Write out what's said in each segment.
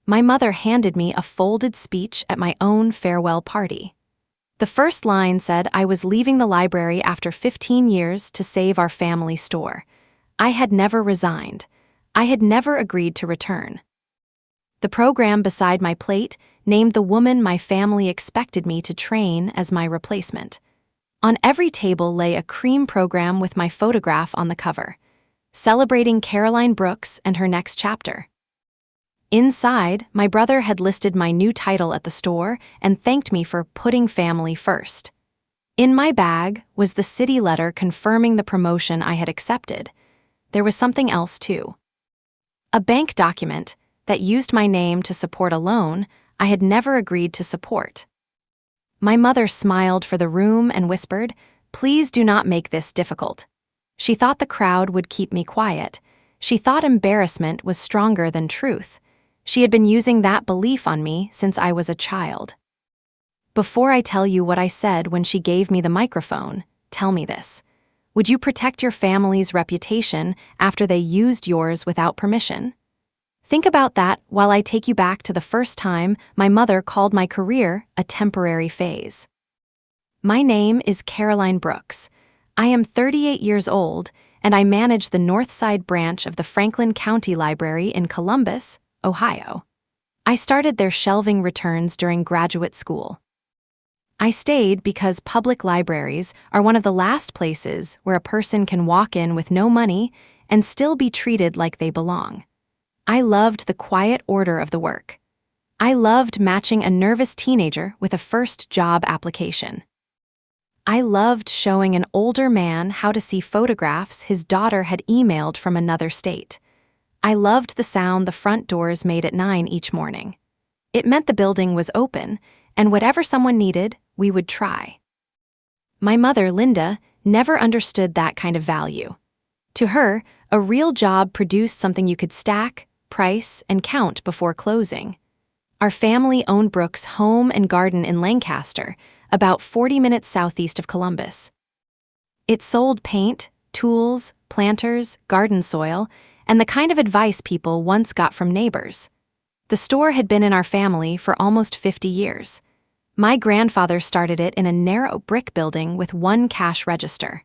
My mother handed me a folded speech at my own farewell party. The first line said I was leaving the library after 15 years to save our family store. I had never resigned. I had never agreed to return. The program beside my plate named the woman my family expected me to train as my replacement. On every table lay a cream program with my photograph on the cover, celebrating Caroline Brooks and her next chapter. Inside, my brother had listed my new title at the store and thanked me for putting family first. In my bag was the city letter confirming the promotion I had accepted. There was something else, too. A bank document that used my name to support a loan I had never agreed to support. My mother smiled for the room and whispered, "Please do not make this difficult." She thought the crowd would keep me quiet. She thought embarrassment was stronger than truth. She had been using that belief on me since I was a child. Before I tell you what I said when she gave me the microphone, tell me this. Would you protect your family's reputation after they used yours without permission? Think about that while I take you back to the first time my mother called my career a temporary phase. My name is Caroline Brooks. I am 38 years old, and I manage the North Side branch of the Franklin County Library in Columbus, Ohio. I started their shelving returns during graduate school. I stayed because public libraries are one of the last places where a person can walk in with no money and still be treated like they belong. I loved the quiet order of the work. I loved matching a nervous teenager with a first job application. I loved showing an older man how to see photographs his daughter had emailed from another state. I loved the sound the front doors made at 9 each morning. It meant the building was open, and whatever someone needed, we would try. My mother, Linda, never understood that kind of value. To her, a real job produced something you could stack, price, and count before closing. Our family owned Brooks' home and garden in Lancaster, about 40 minutes southeast of Columbus. It sold paint, tools, planters, garden soil, and the kind of advice people once got from neighbors. The store had been in our family for almost 50 years. My grandfather started it in a narrow brick building with one cash register.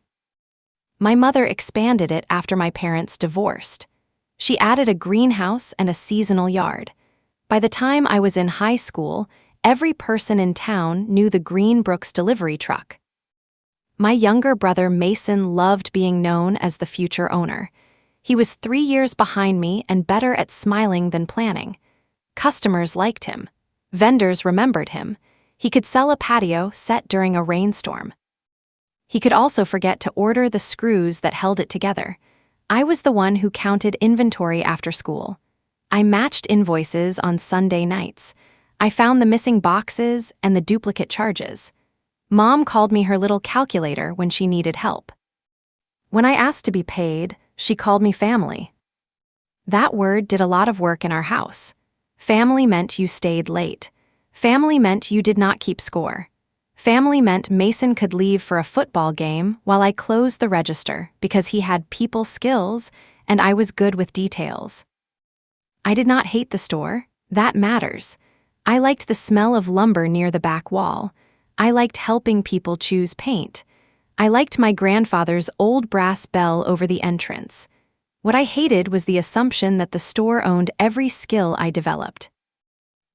My mother expanded it after my parents divorced. She added a greenhouse and a seasonal yard. By the time I was in high school, every person in town knew the Green Brooks delivery truck. My younger brother Mason loved being known as the future owner. He was 3 years behind me and better at smiling than planning. Customers liked him. Vendors remembered him. He could sell a patio set during a rainstorm. He could also forget to order the screws that held it together. I was the one who counted inventory after school. I matched invoices on Sunday nights. I found the missing boxes and the duplicate charges. Mom called me her little calculator when she needed help. When I asked to be paid, she called me family. That word did a lot of work in our house. Family meant you stayed late. Family meant you did not keep score. Family meant Mason could leave for a football game while I closed the register because he had people skills and I was good with details. I did not hate the store. That matters. I liked the smell of lumber near the back wall. I liked helping people choose paint. I liked my grandfather's old brass bell over the entrance. What I hated was the assumption that the store owned every skill I developed.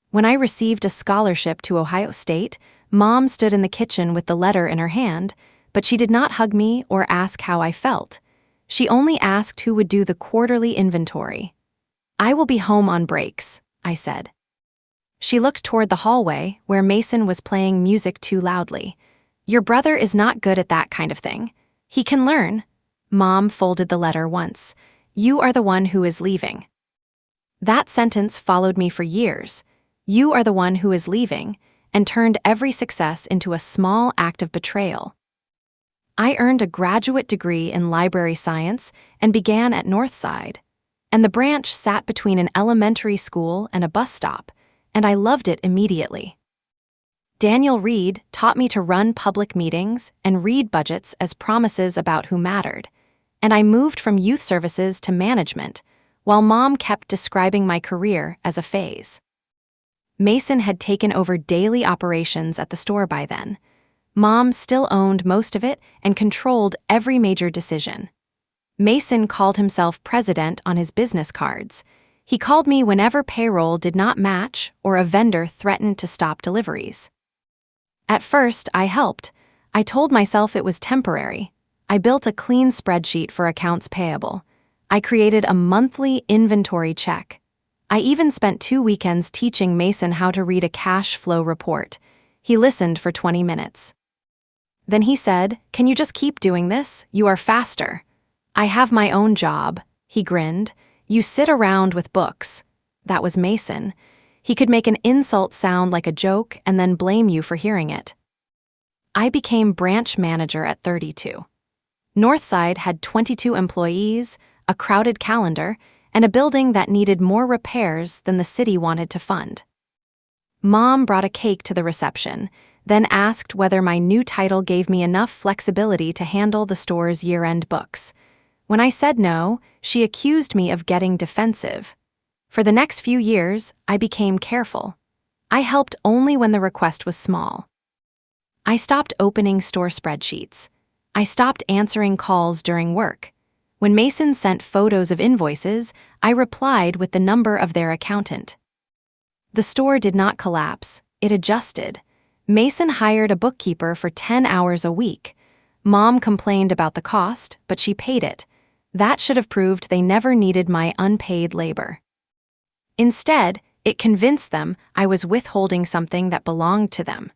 When I received a scholarship to Ohio State, Mom stood in the kitchen with the letter in her hand, but she did not hug me or ask how I felt. She only asked who would do the quarterly inventory. "I will be home on breaks," I said. She looked toward the hallway where Mason was playing music too loudly. "Your brother is not good at that kind of thing. He can learn." Mom folded the letter once. "You are the one who is leaving." That sentence followed me for years. You are the one who is leaving, and turned every success into a small act of betrayal. I earned a graduate degree in library science and began at Northside. And the branch sat between an elementary school and a bus stop, and I loved it immediately. Daniel Reed taught me to run public meetings and read budgets as promises about who mattered, and I moved from youth services to management, while Mom kept describing my career as a phase. Mason had taken over daily operations at the store by then. Mom still owned most of it and controlled every major decision. Mason called himself president on his business cards. He called me whenever payroll did not match or a vendor threatened to stop deliveries. At first, I helped. I told myself it was temporary. I built a clean spreadsheet for accounts payable. I created a monthly inventory check. I even spent 2 weekends teaching Mason how to read a cash flow report. He listened for 20 minutes. Then he said, "Can you just keep doing this? You are faster." "I have my own job," he grinned. "You sit around with books." That was Mason. He could make an insult sound like a joke and then blame you for hearing it. I became branch manager at 32. Northside had 22 employees, a crowded calendar, and a building that needed more repairs than the city wanted to fund. Mom brought a cake to the reception, then asked whether my new title gave me enough flexibility to handle the store's year-end books. When I said no, she accused me of getting defensive. For the next few years, I became careful. I helped only when the request was small. I stopped opening store spreadsheets. I stopped answering calls during work. When Mason sent photos of invoices, I replied with the number of their accountant. The store did not collapse, it adjusted. Mason hired a bookkeeper for 10 hours a week. Mom complained about the cost, but she paid it. That should have proved they never needed my unpaid labor. Instead, it convinced them I was withholding something that belonged to them.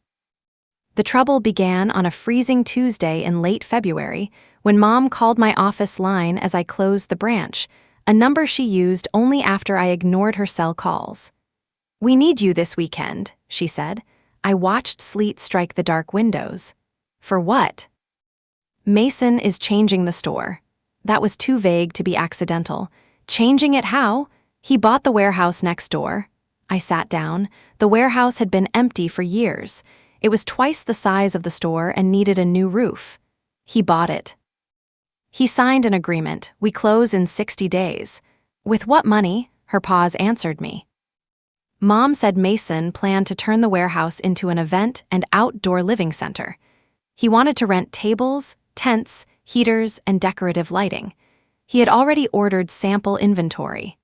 The trouble began on a freezing Tuesday in late February when Mom called my office line as I closed the branch, a number she used only after I ignored her cell calls. "We need you this weekend," she said. I watched sleet strike the dark windows. "For what?" "Mason is changing the store." That was too vague to be accidental. Changing it how? He bought the warehouse next door. I sat down. The warehouse had been empty for years. It was twice the size of the store and needed a new roof. He bought it. He signed an agreement. "We close in 60 days. "With what money?" Her pause answered me. Mom said Mason planned to turn the warehouse into an event and outdoor living center. He wanted to rent tables, tents, heaters, and decorative lighting. He had already ordered sample inventory.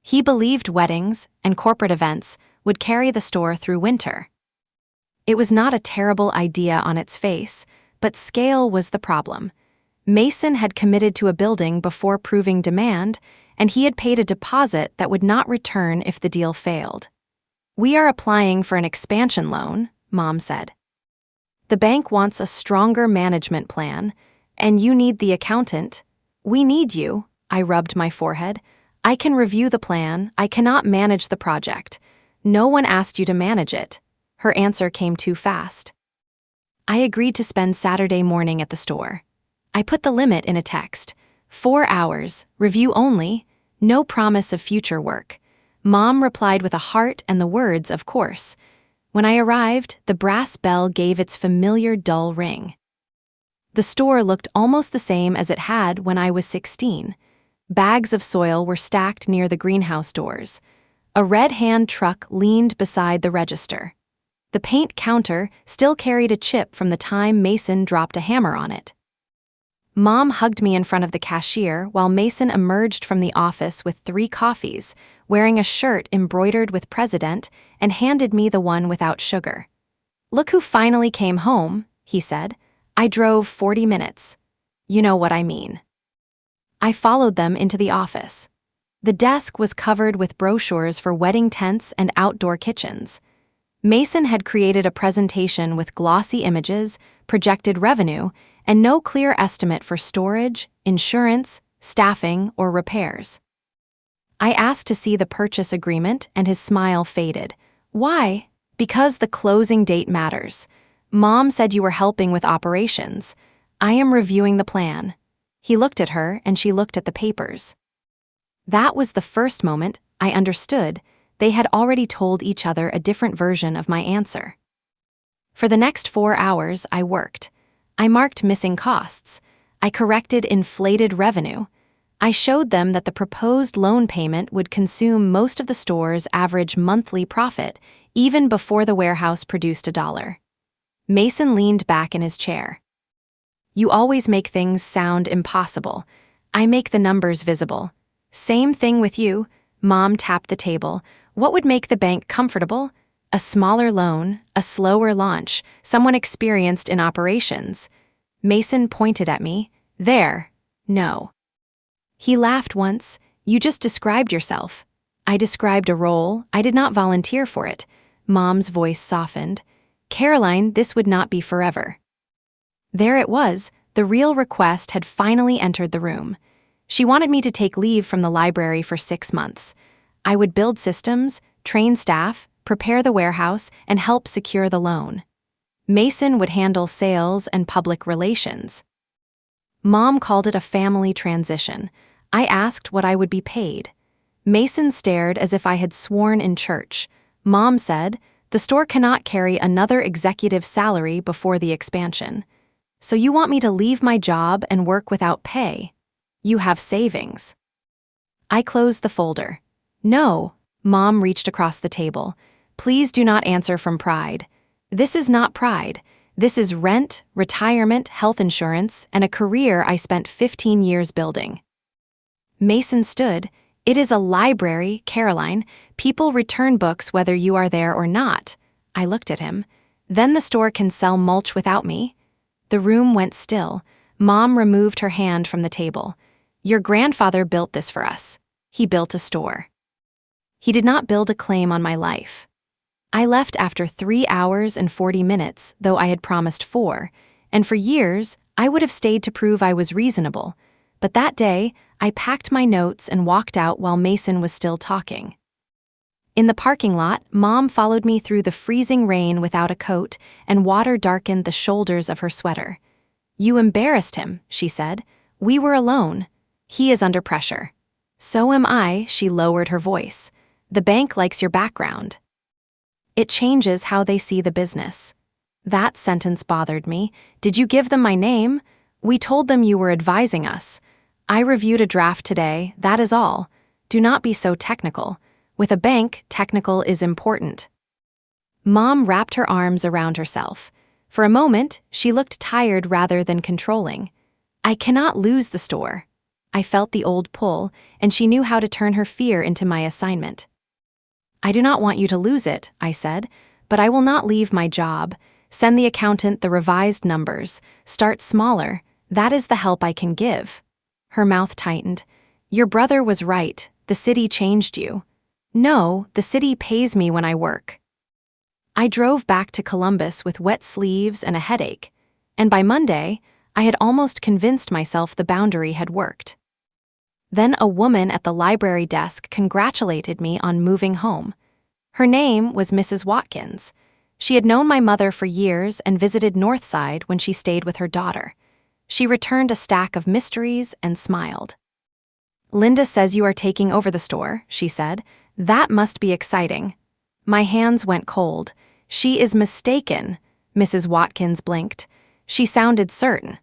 He believed weddings and corporate events would carry the store through winter. It was not a terrible idea on its face, but scale was the problem. Mason had committed to a building before proving demand, and he had paid a deposit that would not return if the deal failed. "We are applying for an expansion loan," Mom said. "The bank wants a stronger management plan, and you need the accountant." "We need you," I rubbed my forehead. "I can review the plan. I cannot manage the project. No one asked you to manage it." Her answer came too fast. I agreed to spend Saturday morning at the store. I put the limit in a text. 4 hours, review only, no promise of future work. Mom replied with a heart and the words, "Of course." When I arrived, the brass bell gave its familiar dull ring. The store looked almost the same as it had when I was 16. Bags of soil were stacked near the greenhouse doors. A red hand truck leaned beside the register. The paint counter still carried a chip from the time Mason dropped a hammer on it. Mom hugged me in front of the cashier while Mason emerged from the office with 3 coffees, wearing a shirt embroidered with President, and handed me the one without sugar. "Look who finally came home," he said. "I drove 40 minutes. You know what I mean." I followed them into the office. The desk was covered with brochures for wedding tents and outdoor kitchens. Mason had created a presentation with glossy images, projected revenue, and no clear estimate for storage, insurance, staffing, or repairs. I asked to see the purchase agreement, and his smile faded. "Why?" "Because the closing date matters. Mom said you were helping with operations. I am reviewing the plan." He looked at her, and she looked at the papers. That was the first moment I understood they had already told each other a different version of my answer. For the next 4 hours, I worked. I marked missing costs. I corrected inflated revenue. I showed them that the proposed loan payment would consume most of the store's average monthly profit, even before the warehouse produced a dollar. Mason leaned back in his chair. You always make things sound impossible. I make the numbers visible. Same thing with you. Mom tapped the table. What would make the bank comfortable? A smaller loan, a slower launch, someone experienced in operations. Mason pointed at me. There. No. He laughed once. You just described yourself. I described a role. I did not volunteer for it. Mom's voice softened. Caroline, this would not be forever. There it was. The real request had finally entered the room. She wanted me to take leave from the library for 6 months. I would build systems, train staff, prepare the warehouse, and help secure the loan. Mason would handle sales and public relations. Mom called it a family transition. I asked what I would be paid. Mason stared as if I had sworn in church. Mom said, the store cannot carry another executive salary before the expansion. So you want me to leave my job and work without pay? You have savings. I closed the folder. No, Mom reached across the table. Please do not answer from pride. This is not pride. This is rent, retirement, health insurance, and a career I spent 15 years building. Mason stood. It is a library, Caroline. People return books whether you are there or not. I looked at him. Then the store can sell mulch without me. The room went still. Mom removed her hand from the table. Your grandfather built this for us. He built a store. He did not build a claim on my life. I left after 3 hours and 40 minutes, though I had promised 4, and for years, I would have stayed to prove I was reasonable. But that day, I packed my notes and walked out while Mason was still talking. In the parking lot, Mom followed me through the freezing rain without a coat, and water darkened the shoulders of her sweater. You embarrassed him, she said. We were alone. He is under pressure. So am I, she lowered her voice. The bank likes your background. It changes how they see the business. That sentence bothered me. Did you give them my name? We told them you were advising us. I reviewed a draft today, that is all. Do not be so technical. With a bank, technical is important. Mom wrapped her arms around herself. For a moment, she looked tired rather than controlling. I cannot lose the store. I felt the old pull, and she knew how to turn her fear into my assignment. I do not want you to lose it, I said, but I will not leave my job. Send the accountant the revised numbers. Start smaller. That is the help I can give. Her mouth tightened. Your brother was right. The city changed you. No, the city pays me when I work. I drove back to Columbus with wet sleeves and a headache, and by Monday, I had almost convinced myself the boundary had worked. Then a woman at the library desk congratulated me on moving home. Her name was Mrs. Watkins. She had known my mother for years and visited Northside when she stayed with her daughter. She returned a stack of mysteries and smiled. Linda says you are taking over the store, she said. That must be exciting. My hands went cold. She is mistaken, Mrs. Watkins blinked. She sounded certain.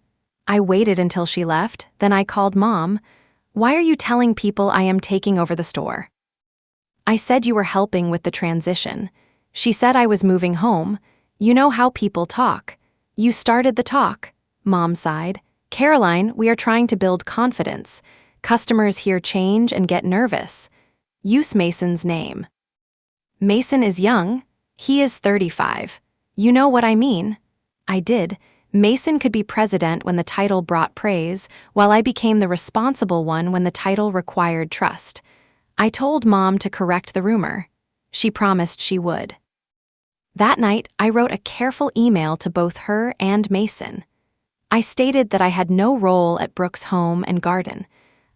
I waited until she left, then I called Mom. Why are you telling people I am taking over the store? I said you were helping with the transition. She said I was moving home. You know how people talk. You started the talk. Mom sighed. Caroline, we are trying to build confidence. Customers hear change and get nervous. Use Mason's name. Mason is young. He is 35. You know what I mean? I did. Mason could be president when the title brought praise, while I became the responsible one when the title required trust. I told Mom to correct the rumor. She promised she would. That night, I wrote a careful email to both her and Mason. I stated that I had no role at Brooks' home and garden.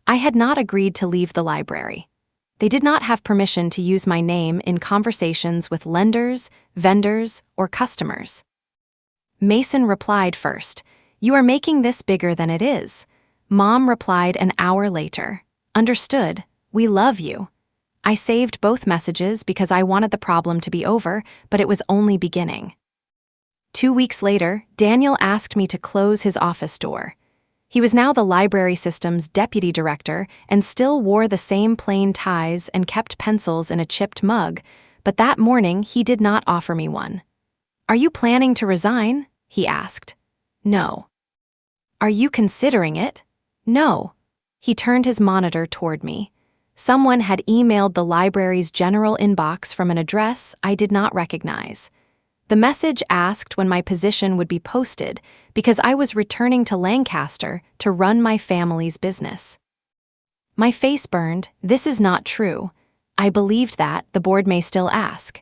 I had not agreed to leave the library. They did not have permission to use my name in conversations with lenders, vendors, or customers. Mason replied first, You are making this bigger than it is. Mom replied an hour later, Understood, we love you. I saved both messages because I wanted the problem to be over, but it was only beginning. 2 weeks later, Daniel asked me to close his office door. He was now the library system's deputy director and still wore the same plain ties and kept pencils in a chipped mug, but that morning he did not offer me one. "Are you planning to resign?" he asked. "No." "Are you considering it?" "No." He turned his monitor toward me. Someone had emailed the library's general inbox from an address I did not recognize. The message asked when my position would be posted because I was returning to Lancaster to run my family's business. My face burned. This is not true. I believed that, the board may still ask.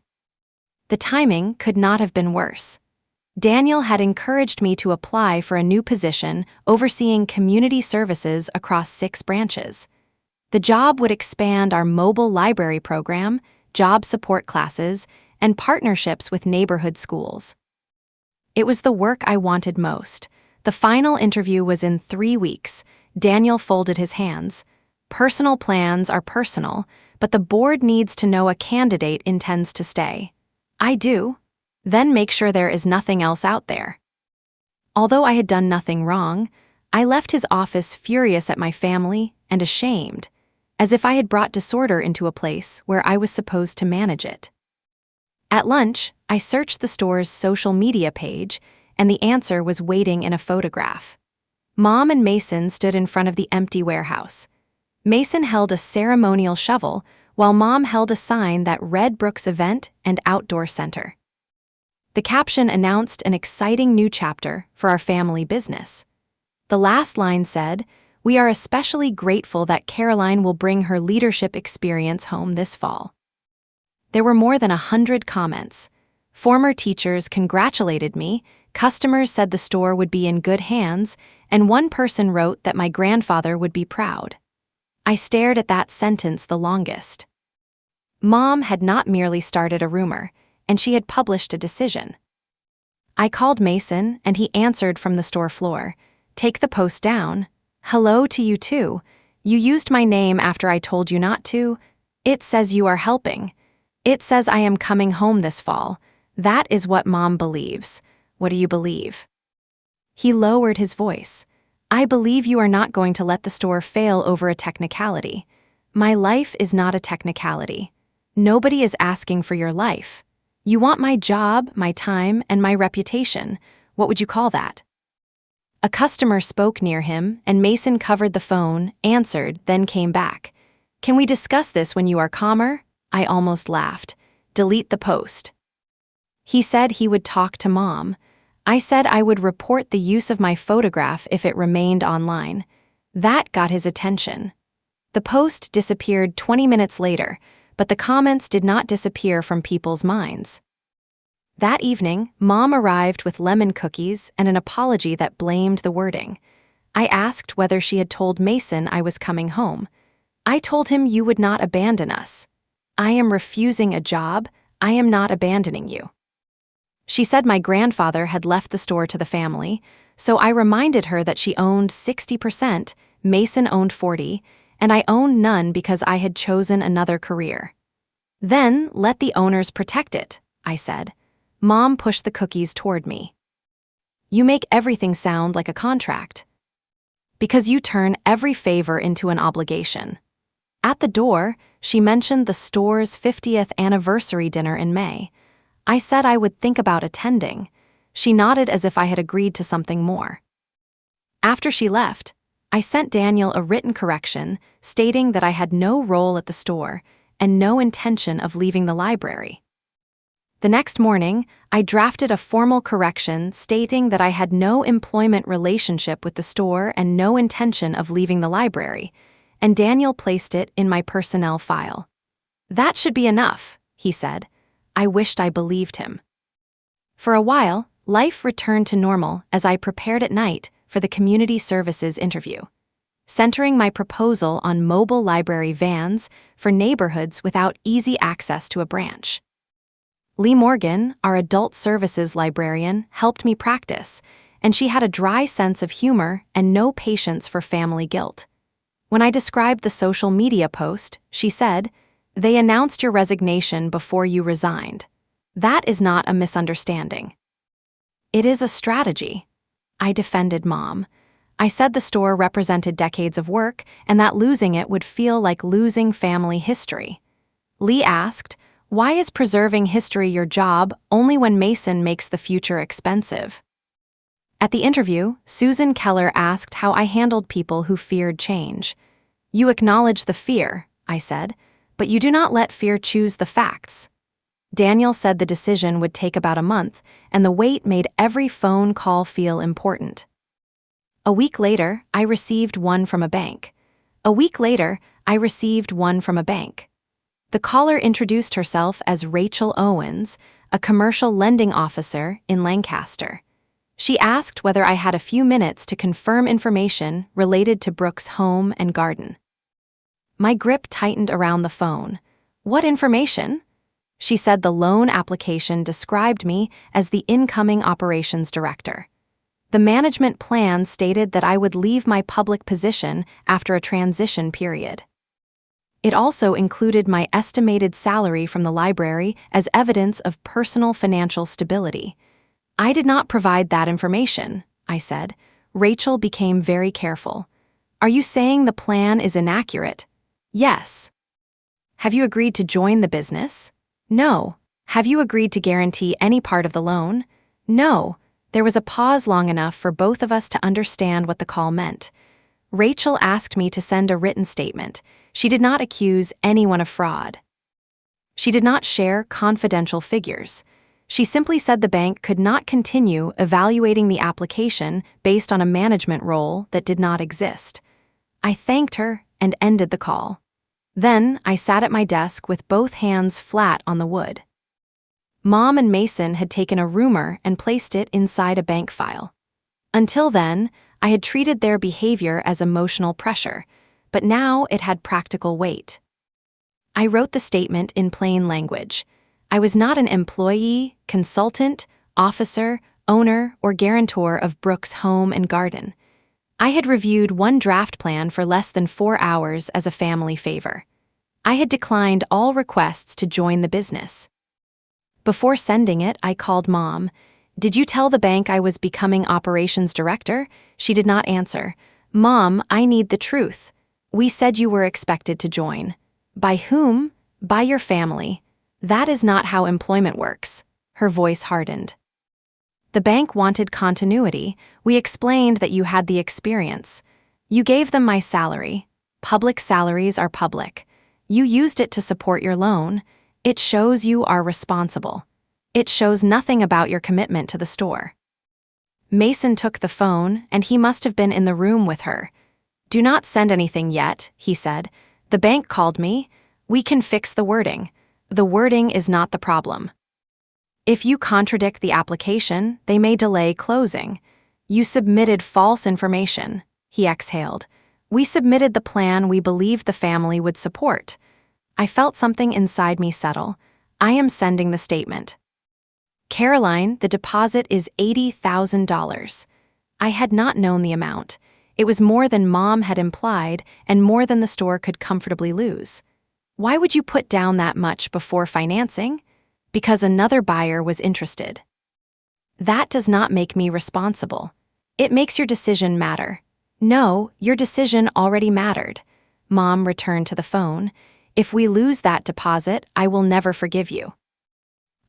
The timing could not have been worse. Daniel had encouraged me to apply for a new position overseeing community services across 6 branches. The job would expand our mobile library program, job support classes, and partnerships with neighborhood schools. It was the work I wanted most. The final interview was in 3 weeks. Daniel folded his hands. Personal plans are personal, but the board needs to know a candidate intends to stay. I do. Then make sure there is nothing else out there. Although I had done nothing wrong, I left his office furious at my family and ashamed, as if I had brought disorder into a place where I was supposed to manage it. At lunch, I searched the store's social media page, and the answer was waiting in a photograph. Mom and Mason stood in front of the empty warehouse. Mason held a ceremonial shovel, while Mom held a sign that read Brooks Event and Outdoor Center. The caption announced an exciting new chapter for our family business. The last line said, "We are especially grateful that Caroline will bring her leadership experience home this fall." There were more than 100 comments. Former teachers congratulated me, customers said the store would be in good hands, and one person wrote that my grandfather would be proud. I stared at that sentence the longest. Mom had not merely started a rumor, and she had published a decision. I called Mason, and he answered from the store floor. "Take the post down. Hello to you too. You used my name after I told you not to. It says you are helping. It says I am coming home this fall. That is what Mom believes. What do you believe?" He lowered his voice. "I believe you are not going to let the store fail over a technicality. My life is not a technicality. Nobody is asking for your life. You want my job, my time, and my reputation. What would you call that?" A customer spoke near him, and Mason covered the phone, answered, then came back. "Can we discuss this when you are calmer?" I almost laughed. "Delete the post." He said he would talk to Mom. I said I would report the use of my photograph if it remained online. That got his attention. The post disappeared 20 minutes later, but the comments did not disappear from people's minds. That evening, Mom arrived with lemon cookies and an apology that blamed the wording. I asked whether she had told Mason I was coming home. I told him you would not abandon us. I am refusing a job. I am not abandoning you. She said my grandfather had left the store to the family, so I reminded her that she owned 60%, Mason owned 40%, and I owned none because I had chosen another career. "Then let the owners protect it," I said. Mom pushed the cookies toward me. "You make everything sound like a contract. Because you turn every favor into an obligation." At the door, she mentioned the store's 50th anniversary dinner in May. I said I would think about attending. She nodded as if I had agreed to something more. After she left, I sent Daniel a written correction stating that I had no role at the store and no intention of leaving the library. The next morning, I drafted a formal correction stating that I had no employment relationship with the store and no intention of leaving the library, and Daniel placed it in my personnel file. "That should be enough," he said. I wished I believed him. For a while, life returned to normal as I prepared at night for the community services interview, centering my proposal on mobile library vans for neighborhoods without easy access to a branch. Lee Morgan, our adult services librarian, helped me practice, and she had a dry sense of humor and no patience for family guilt. When I described the social media post, she said, "They announced your resignation before you resigned. That is not a misunderstanding. It is a strategy." I defended Mom. I said the store represented decades of work and that losing it would feel like losing family history. Lee asked, "Why is preserving history your job only when Mason makes the future expensive?" At the interview, Susan Keller asked how I handled people who feared change. "You acknowledge the fear," I said, "but you do not let fear choose the facts." Daniel said the decision would take about a month, and the wait made every phone call feel important. A week later, I received one from a bank. A week later, I received one from a bank. The caller introduced herself as Rachel Owens, a commercial lending officer in Lancaster. She asked whether I had a few minutes to confirm information related to Brooke's home and garden. My grip tightened around the phone. "What information?" She said the loan application described me as the incoming operations director. The management plan stated that I would leave my public position after a transition period. It also included my estimated salary from the library as evidence of personal financial stability. "I did not provide that information," I said. Rachel became very careful. "Are you saying the plan is inaccurate?" "Yes." "Have you agreed to join the business?" "No." "Have you agreed to guarantee any part of the loan?" "No." There was a pause long enough for both of us to understand what the call meant. Rachel asked me to send a written statement. She did not accuse anyone of fraud. She did not share confidential figures. She simply said the bank could not continue evaluating the application based on a management role that did not exist. I thanked her and ended the call. Then I sat at my desk with both hands flat on the wood. Mom and Mason had taken a rumor and placed it inside a bank file. Until then, I had treated their behavior as emotional pressure, but now it had practical weight. I wrote the statement in plain language. I was not an employee, consultant, officer, owner, or guarantor of Brooke's home and garden. I had reviewed one draft plan for less than 4 hours as a family favor. I had declined all requests to join the business. Before sending it, I called Mom. "Did you tell the bank I was becoming operations director?" She did not answer. "Mom, I need the truth. We said you were expected to join." "By whom?" "By your family." "That is not how employment works." Her voice hardened. "The bank wanted continuity. We explained that you had the experience. You gave them my salary. Public salaries are public. You used it to support your loan. It shows you are responsible. It shows nothing about your commitment to the store." Mason took the phone, and he must have been in the room with her. "Do not send anything yet," he said. "The bank called me. We can fix the wording. The wording is not the problem. If you contradict the application, they may delay closing. You submitted false information." He exhaled. "We submitted the plan we believed the family would support." I felt something inside me settle. I am sending the statement. "Caroline, the deposit is $80,000. I had not known the amount. It was more than Mom had implied and more than the store could comfortably lose. "Why would you put down that much before financing?" "Because another buyer was interested." "That does not make me responsible. It makes your decision matter." "No, your decision already mattered." Mom returned to the phone. "If we lose that deposit, I will never forgive you."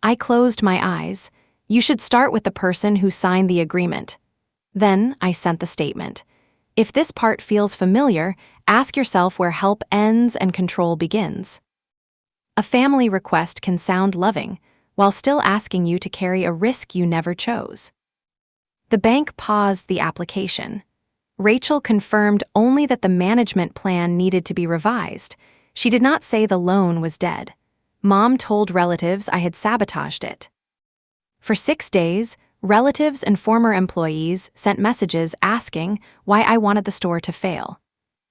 I closed my eyes. "You should start with the person who signed the agreement." Then I sent the statement. If this part feels familiar, ask yourself where help ends and control begins. A family request can sound loving, while still asking you to carry a risk you never chose. The bank paused the application. Rachel confirmed only that the management plan needed to be revised. She did not say the loan was dead. Mom told relatives I had sabotaged it. For 6 days, relatives and former employees sent messages asking why I wanted the store to fail.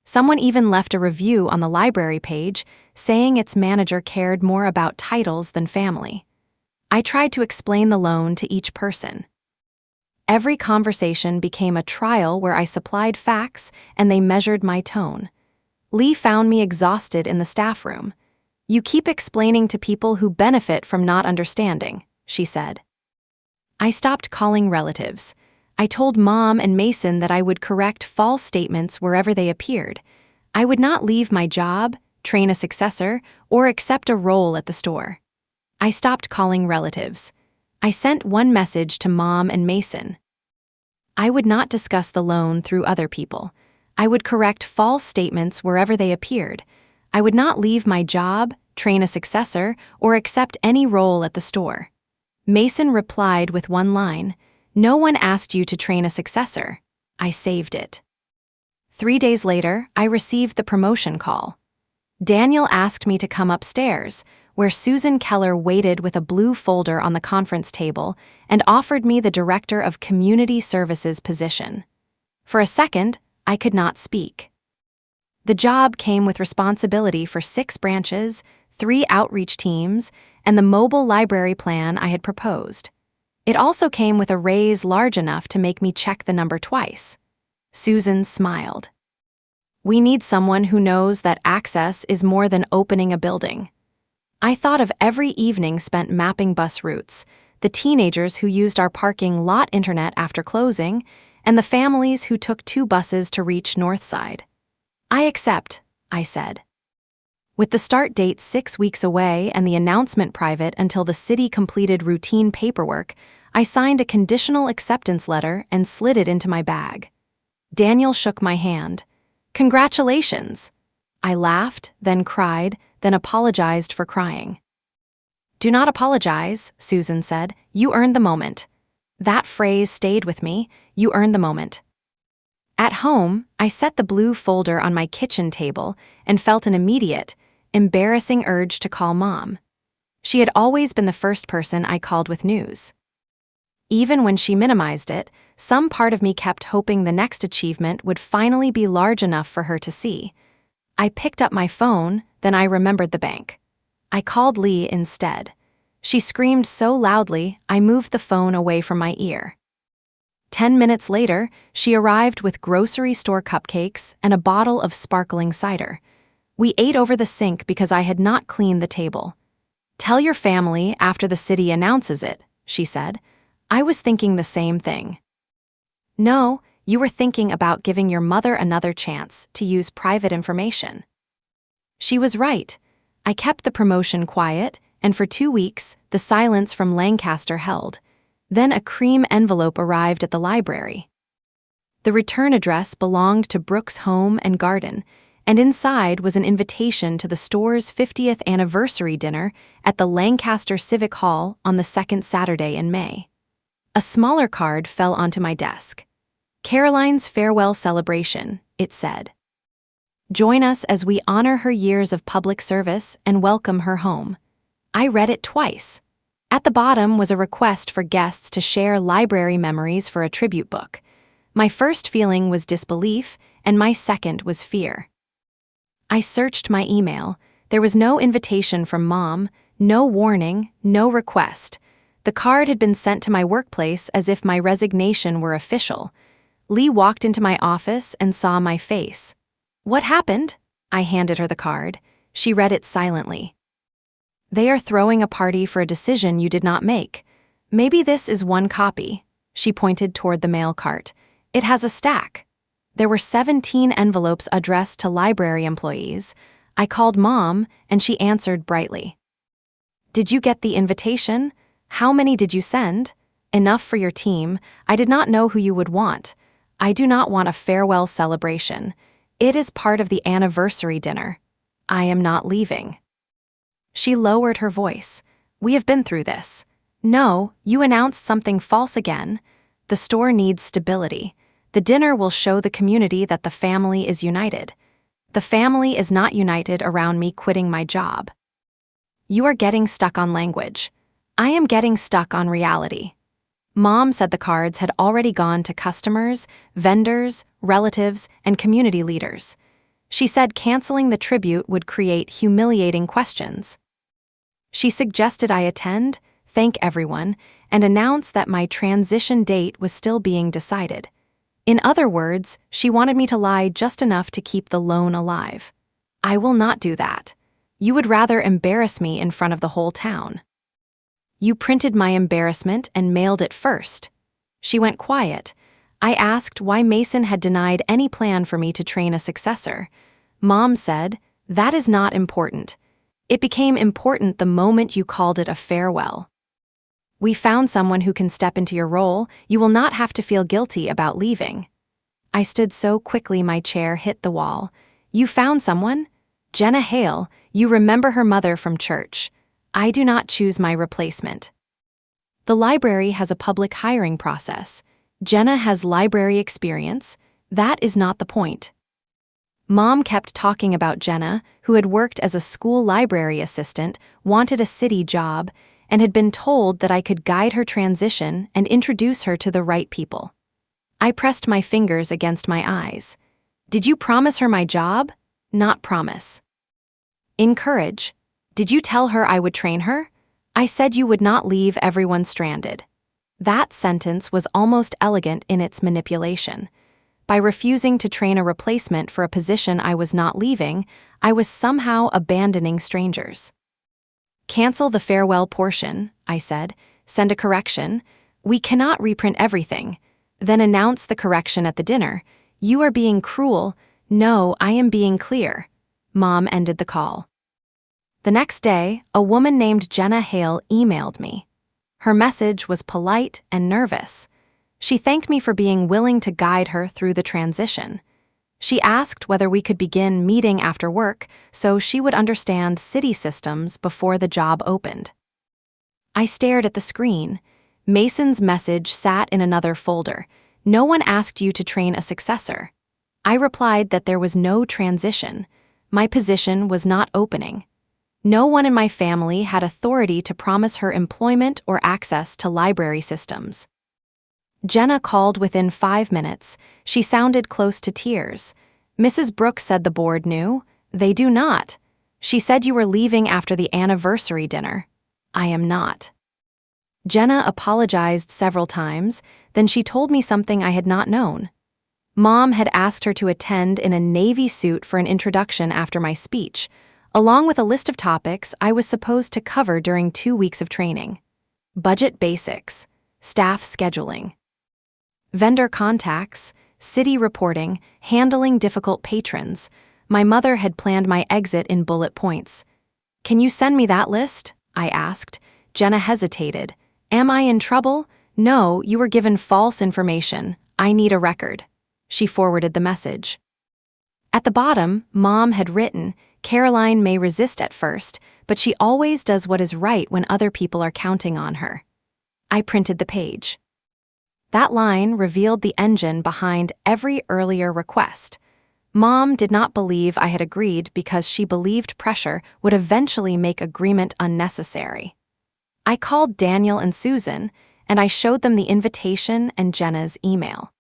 Someone even left a review on the library page saying its manager cared more about titles than family. I tried to explain the loan to each person. Every conversation became a trial where I supplied facts and they measured my tone. Lee found me exhausted in the staff room. "You keep explaining to people who benefit from not understanding," she said. I stopped calling relatives. I told Mom and Mason that I would correct false statements wherever they appeared. I would not leave my job, train a successor, or accept a role at the store. I stopped calling relatives. I sent one message to Mom and Mason. I would not discuss the loan through other people. I would correct false statements wherever they appeared. I would not leave my job, train a successor, or accept any role at the store. Mason replied with one line, "No one asked you to train a successor." I saved it. 3 days later, I received the promotion call. Daniel asked me to come upstairs, where Susan Keller waited with a blue folder on the conference table and offered me the Director of Community Services position. For a second, I could not speak. The job came with responsibility for 6 branches, 3 outreach teams, and the mobile library plan I had proposed. It also came with a raise large enough to make me check the number twice. Susan smiled. "We need someone who knows that access is more than opening a building." I thought of every evening spent mapping bus routes, the teenagers who used our parking lot internet after closing, and the families who took 2 buses to reach Northside. "I accept," I said. With the start date 6 weeks away and the announcement private until the city completed routine paperwork, I signed a conditional acceptance letter and slid it into my bag. Daniel shook my hand. "Congratulations!" I laughed, then cried, then apologized for crying. "Do not apologize," Susan said. "You earned the moment." That phrase stayed with me. You earned the moment. At home, I set the blue folder on my kitchen table and felt an immediate, embarrassing urge to call Mom. She had always been the first person I called with news. Even when she minimized it, some part of me kept hoping the next achievement would finally be large enough for her to see. I picked up my phone, then I remembered the bank. I called Lee instead. She screamed so loudly, I moved the phone away from my ear. 10 minutes later, she arrived with grocery store cupcakes and a bottle of sparkling cider. We ate over the sink because I had not cleaned the table. "Tell your family after the city announces it," she said. I was thinking the same thing. "No, you were thinking about giving your mother another chance to use private information." She was right. I kept the promotion quiet, and for 2 weeks, the silence from Lancaster held. Then a cream envelope arrived at the library. The return address belonged to Brooks Home and Garden, and inside was an invitation to the store's 50th anniversary dinner at the Lancaster Civic Hall on the 2nd Saturday in May. A smaller card fell onto my desk. "Caroline's farewell celebration," it said. "Join us as we honor her years of public service and welcome her home." I read it twice. At the bottom was a request for guests to share library memories for a tribute book. My first feeling was disbelief, and my second was fear. I searched my email. There was no invitation from Mom, no warning, no request. The card had been sent to my workplace as if my resignation were official. Lee walked into my office and saw my face. "What happened?" I handed her the card. She read it silently. "They are throwing a party for a decision you did not make. Maybe this is one copy." She pointed toward the mail cart. "It has a stack." There were 17 envelopes addressed to library employees. I called Mom, and she answered brightly. "Did you get the invitation? How many did you send?" "Enough for your team. I did not know who you would want. I do not want a farewell celebration. It is part of the anniversary dinner. I am not leaving." She lowered her voice. "We have been through this. No, you announced something false again. The store needs stability. The dinner will show the community that the family is united. The family is not united around me quitting my job." You are getting stuck on language. I am getting stuck on reality. Mom said the cards had already gone to customers, vendors, relatives, and community leaders. She said canceling the tribute would create humiliating questions. She suggested I attend, thank everyone, and announce that my transition date was still being decided. In other words, she wanted me to lie just enough to keep the loan alive. I will not do that. You would rather embarrass me in front of the whole town. You printed my embarrassment and mailed it first. She went quiet. I asked why Mason had denied any plan for me to train a successor. Mom said, "That is not important. It became important the moment you called it a farewell. We found someone who can step into your role. You will not have to feel guilty about leaving." I stood so quickly my chair hit the wall. "You found someone? Jenna Hale, you remember her mother from church. I do not choose my replacement." The library has a public hiring process. Jenna has library experience. That is not the point. Mom kept talking about Jenna, who had worked as a school library assistant, wanted a city job, and had been told that I could guide her transition and introduce her to the right people. I pressed my fingers against my eyes. "Did you promise her my job?" "Not promise." "Encourage." "Did you tell her I would train her?" "I said you would not leave everyone stranded." That sentence was almost elegant in its manipulation. By refusing to train a replacement for a position I was not leaving, I was somehow abandoning strangers. "Cancel the farewell portion," I said. "Send a correction. We cannot reprint everything. Then announce the correction at the dinner. You are being cruel." "No, I am being clear." Mom ended the call. The next day, a woman named Jenna Hale emailed me. Her message was polite and nervous. She thanked me for being willing to guide her through the transition. She asked whether we could begin meeting after work so she would understand city systems before the job opened. I stared at the screen. Mason's message sat in another folder. "No one asked you to train a successor." I replied that there was no transition. My position was not opening. No one in my family had authority to promise her employment or access to library systems. Jenna called within 5 minutes. She sounded close to tears. "Mrs. Brooks said the board knew." "They do not." "She said you were leaving after the anniversary dinner." "I am not." Jenna apologized several times, then she told me something I had not known. Mom had asked her to attend in a navy suit for an introduction after my speech, along with a list of topics I was supposed to cover during 2 weeks of training. Budget basics, staff scheduling, vendor contacts, city reporting, handling difficult patrons. My mother had planned my exit in bullet points. "Can you send me that list?" I asked. Jenna hesitated. "Am I in trouble?" "No, you were given false information. I need a record." She forwarded the message. At the bottom, Mom had written, "Caroline may resist at first, but she always does what is right when other people are counting on her." I printed the page. That line revealed the engine behind every earlier request. Mom did not believe I had agreed because she believed pressure would eventually make agreement unnecessary. I called Daniel and Susan, and I showed them the invitation and Jenna's email.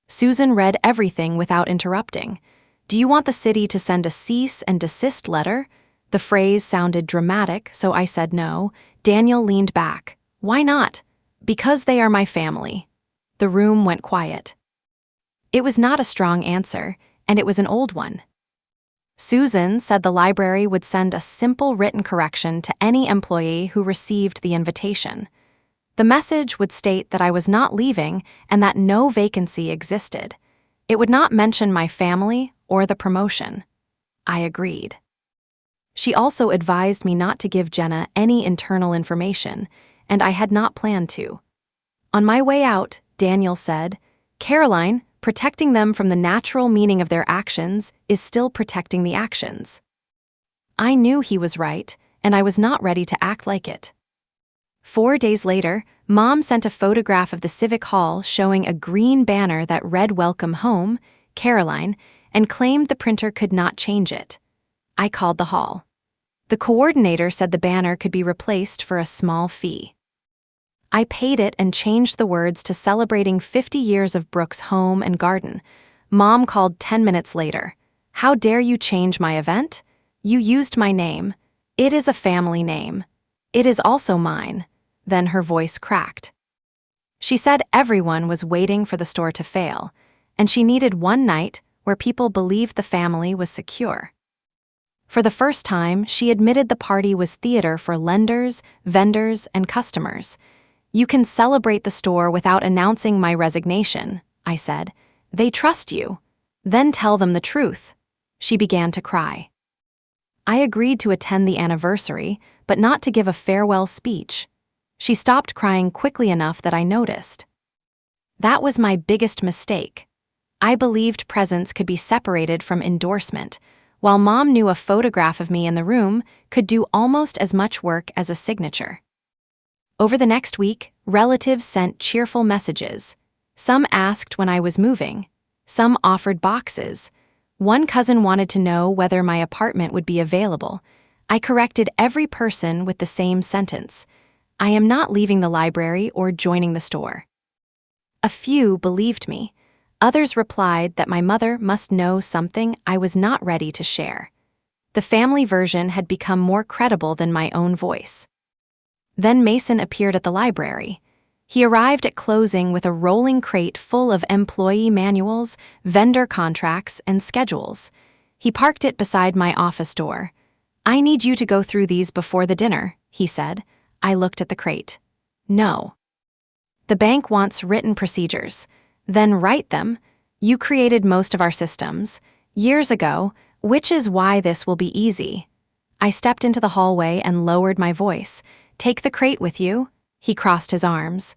Susan read everything without interrupting. "Do you want the city to send a cease and desist letter?" The phrase sounded dramatic, so I said no. Daniel leaned back. "Why not?" "Because they are my family." The room went quiet. It was not a strong answer, and it was an old one. Susan said the library would send a simple written correction to any employee who received the invitation. The message would state that I was not leaving and that no vacancy existed. It would not mention my family or the promotion. I agreed. She also advised me not to give Jenna any internal information, and I had not planned to. On my way out, Daniel said, "Caroline, protecting them from the natural meaning of their actions is still protecting the actions." I knew he was right, and I was not ready to act like it. 4 days later, Mom sent a photograph of the Civic Hall showing a green banner that read "Welcome Home, Caroline," and claimed the printer could not change it. I called the hall. The coordinator said the banner could be replaced for a small fee. I paid it and changed the words to "Celebrating 50 years of Brooks Home and Garden." Mom called 10 minutes later. "How dare you change my event? You used my name. It is a family name. It is also mine." Then her voice cracked. She said everyone was waiting for the store to fail, and she needed one night where people believed the family was secure. For the first time, she admitted the party was theater for lenders, vendors, and customers. "You can celebrate the store without announcing my resignation," I said. They trust you. Then tell them the truth. She began to cry. I agreed to attend the anniversary, but not to give a farewell speech. She stopped crying quickly enough that I noticed. That was my biggest mistake. I believed presents could be separated from endorsement, while Mom knew a photograph of me in the room could do almost as much work as a signature. Over the next week, relatives sent cheerful messages. Some asked when I was moving. Some offered boxes. One cousin wanted to know whether my apartment would be available. I corrected every person with the same sentence. I am not leaving the library or joining the store. A few believed me. Others replied that my mother must know something I was not ready to share. The family version had become more credible than my own voice. Then Mason appeared at the library. He arrived at closing with a rolling crate full of employee manuals, vendor contracts, and schedules. He parked it beside my office door. "I need you to go through these before the dinner," he said. I looked at the crate. No. The bank wants written procedures. Then write them. You created most of our systems years ago, which is why this will be easy. I stepped into the hallway and lowered my voice. "Take the crate with you." He crossed his arms.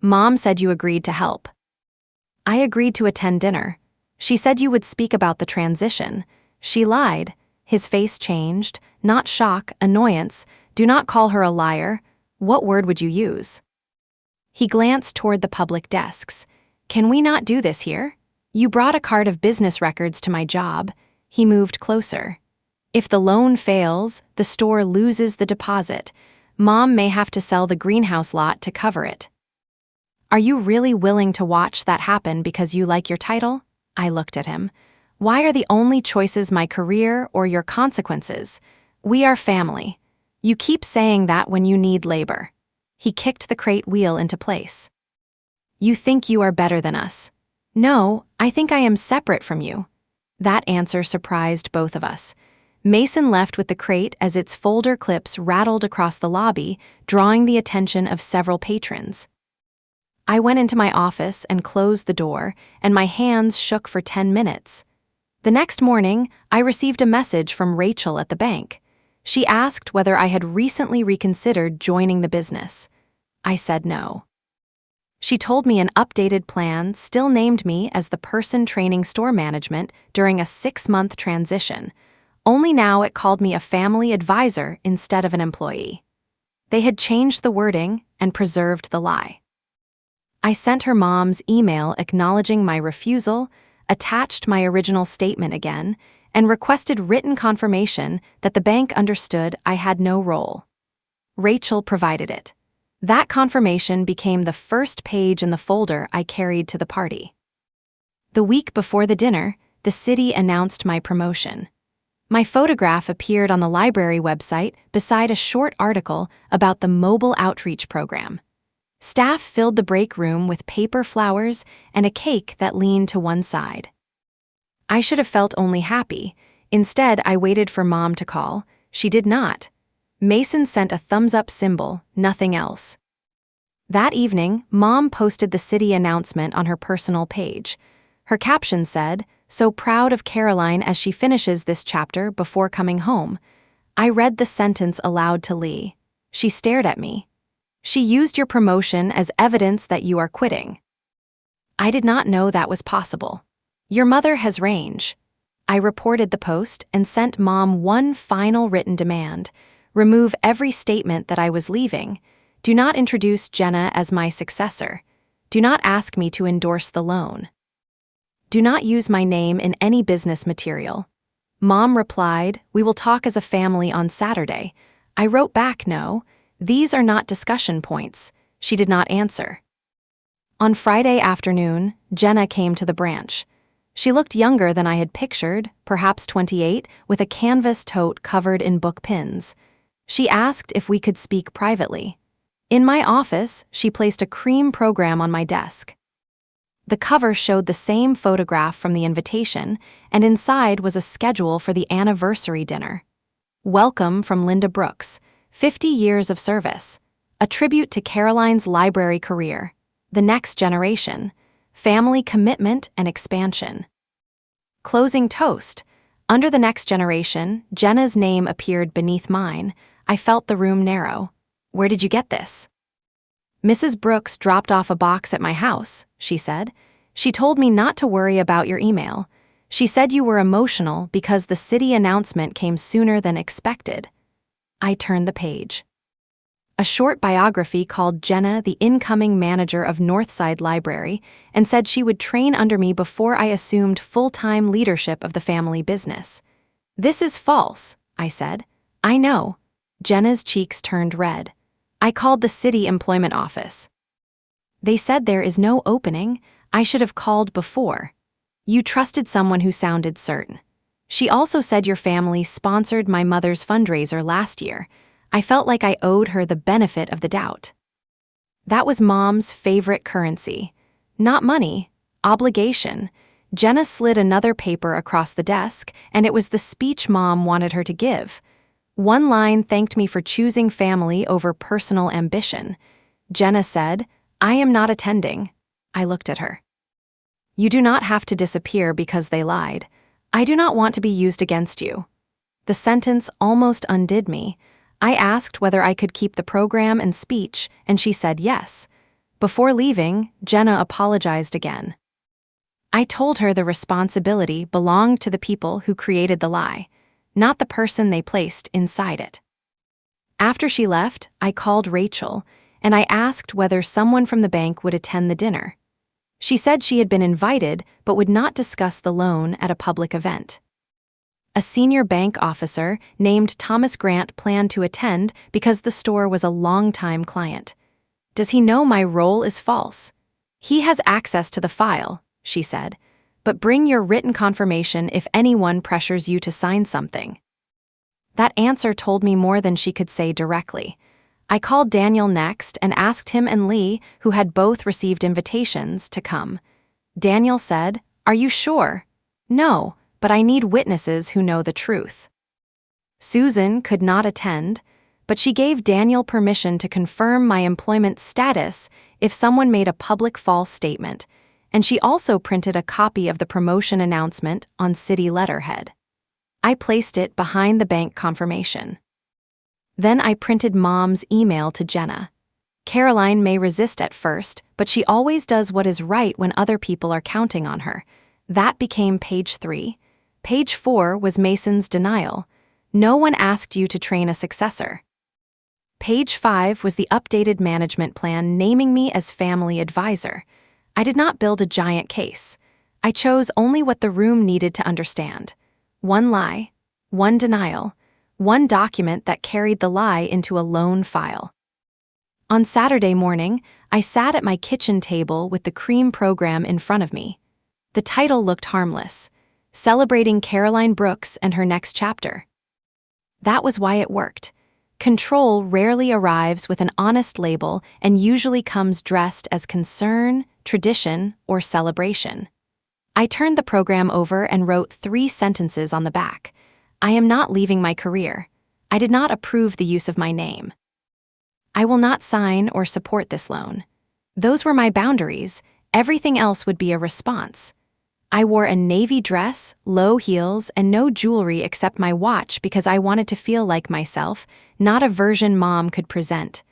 "Mom said you agreed to help." I agreed to attend dinner. She said you would speak about the transition. She lied. His face changed. Not shock, annoyance. Do not call her a liar. What word would you use? He glanced toward the public desks. "Can we not do this here? You brought a card of business records to my job." He moved closer. "If the loan fails, the store loses the deposit. Mom may have to sell the greenhouse lot to cover it. Are you really willing to watch that happen because you like your title?" I looked at him. "Why are the only choices my career or your consequences? We are family. You keep saying that when you need labor." He kicked the crate wheel into place. "You think you are better than us." "No, I think I am separate from you." That answer surprised both of us. Mason left with the crate as its folder clips rattled across the lobby, drawing the attention of several patrons. I went into my office and closed the door, and my hands shook for 10 minutes. The next morning, I received a message from Rachel at the bank. She asked whether I had recently reconsidered joining the business. I said no. She told me an updated plan still named me as the person training store management during a 6-month transition. Only now it called me a family advisor instead of an employee. They had changed the wording and preserved the lie. I sent her Mom's email acknowledging my refusal, attached my original statement again, and requested written confirmation that the bank understood I had no role. Rachel provided it. That confirmation became the first page in the folder I carried to the party. The week before the dinner, the city announced my promotion. My photograph appeared on the library website beside a short article about the mobile outreach program. Staff filled the break room with paper flowers and a cake that leaned to one side. I should have felt only happy. Instead, I waited for Mom to call. She did not. Mason sent a thumbs-up symbol, nothing else. That evening, Mom posted the city announcement on her personal page. Her caption said, "So proud of Caroline as she finishes this chapter before coming home." I read the sentence aloud to Lee. She stared at me. "She used your promotion as evidence that you are quitting." I did not know that was possible. "Your mother has range." I reported the post and sent Mom one final written demand. Remove every statement that I was leaving. Do not introduce Jenna as my successor. Do not ask me to endorse the loan. Do not use my name in any business material. Mom replied, "We will talk as a family on Saturday." I wrote back, "No, these are not discussion points." She did not answer. On Friday afternoon, Jenna came to the branch. She looked younger than I had pictured, perhaps 28, with a canvas tote covered in book pins. She asked if we could speak privately. In my office, she placed a cream program on my desk. The cover showed the same photograph from the invitation, and inside was a schedule for the anniversary dinner. "Welcome from Linda Brooks, 50 years of service. A tribute to Caroline's library career. The next generation. family commitment and expansion. Closing toast. Under the next generation, Jenna's name appeared beneath mine. I felt the room narrow. Where did you get this? Mrs. Brooks dropped off a box at my house, she said. She told me not to worry about your email. She said you were emotional because the city announcement came sooner than expected. I turned the page. A short biography called Jenna the incoming manager of Northside Library and said she would train under me before I assumed full-time leadership of the family business. This is false, I said. I know. Jenna's cheeks turned red. I called the city employment office. They said there is no opening. I should have called before. You trusted someone who sounded certain. She also said your family sponsored my mother's fundraiser last year. I felt like I owed her the benefit of the doubt. That was Mom's favorite currency. Not money, obligation. Jenna slid another paper across the desk, and it was the speech Mom wanted her to give. One line thanked me for choosing family over personal ambition. Jenna said, "I am not attending." I looked at her. You do not have to disappear because they lied. I do not want to be used against you. The sentence almost undid me. I asked whether I could keep the program and speech, and she said yes. Before leaving, Jenna apologized again. I told her the responsibility belonged to the people who created the lie, not the person they placed inside it. After she left, I called Rachel, and I asked whether someone from the bank would attend the dinner. She said she had been invited but would not discuss the loan at a public event. A senior bank officer named Thomas Grant planned to attend because the store was a longtime client. Does he know my role is false? He has access to the file, she said, but bring your written confirmation if anyone pressures you to sign something. That answer told me more than she could say directly. I called Daniel next and asked him and Lee, who had both received invitations, to come. Daniel said, "Are you sure?" "No, but I need witnesses who know the truth." Susan could not attend, but she gave Daniel permission to confirm my employment status if someone made a public false statement, and she also printed a copy of the promotion announcement on city letterhead. I placed it behind the bank confirmation. Then I printed Mom's email to Jenna. Caroline may resist at first, but she always does what is right when other people are counting on her. That became page 3. Page 4 was Mason's denial. No one asked you to train a successor. Page 5 was the updated management plan naming me as family advisor. I did not build a giant case. I chose only what the room needed to understand. One lie, one denial, one document that carried the lie into a loan file. On Saturday morning, I sat at my kitchen table with the cream program in front of me. The title looked harmless, Celebrating Caroline Brooks and Her Next Chapter. That was why it worked. Control rarely arrives with an honest label and usually comes dressed as concern, tradition, or celebration. I turned the program over and wrote 3 sentences on the back. I am not leaving my career. I did not approve the use of my name. I will not sign or support this loan. Those were my boundaries. Everything else would be a response. I wore a navy dress, low heels, and no jewelry except my watch because I wanted to feel like myself, not a version Mom could present.